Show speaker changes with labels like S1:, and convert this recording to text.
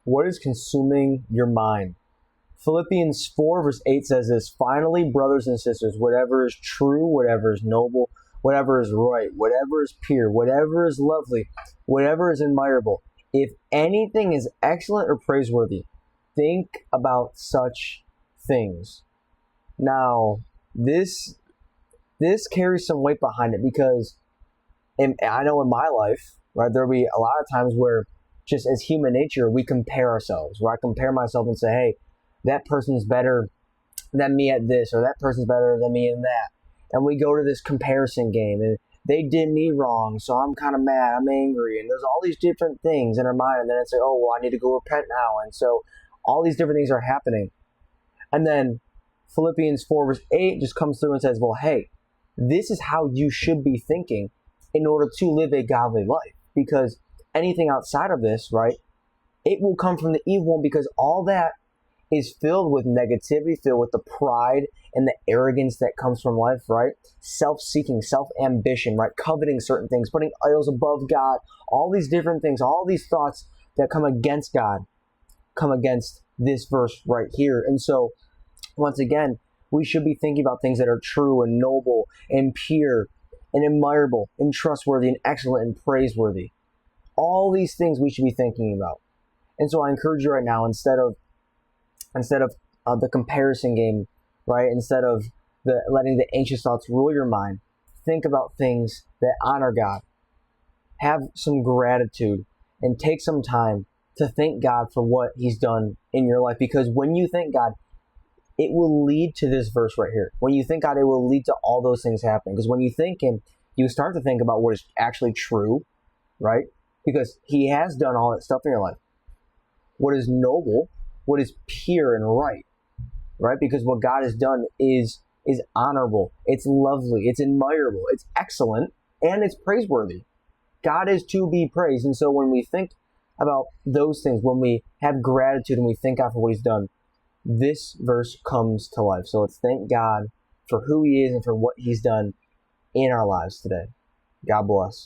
S1: What is consuming your mind? Philippians 4 verse 8 says this, "Finally, brothers and sisters, whatever is true, whatever is noble, whatever is right, whatever is pure, whatever is lovely, whatever is admirable, if anything is excellent or praiseworthy, think about such things." Now, this carries some weight behind it because I know in my life, right, there'll be a lot of times where just as human nature, we compare ourselves, where I compare myself and say, hey, that person's better than me at this, or that person's better than me in that. And we go to this comparison game, and they did me wrong, so I'm kind of mad, I'm angry, and there's all these different things in our mind, and then it's like, oh, well, I need to go repent now. And so all these different things are happening. And then Philippians 4 verse 8 just comes through and says, well, hey, this is how you should be thinking in order to live a godly life. Because anything outside of this, right, it will come from the evil one, because all that is filled with negativity, filled with the pride and the arrogance that comes from life, right? Self-seeking, self-ambition, right? Coveting certain things, putting idols above God, all these different things, all these thoughts that come against God, come against this verse right here. And so, once again, we should be thinking about things that are true and noble and pure and admirable and trustworthy and excellent and praiseworthy. All these things we should be thinking about. And so I encourage you right now, instead of the comparison game, right? Instead of letting the anxious thoughts rule your mind, think about things that honor God. Have some gratitude and take some time to thank God for what He's done in your life. Because when you thank God, it will lead to this verse right here. When you thank God, it will lead to all those things happening. Because when you thank Him, you start to think about what is actually true, right? Because He has done all that stuff in your life. What is noble, what is pure and right? Because what God has done is honorable, it's lovely, it's admirable, it's excellent, and it's praiseworthy. God is to be praised. And so when we think about those things, when we have gratitude and we thank God for what He's done, this verse comes to life. So let's thank God for who He is and for what He's done in our lives today. God bless.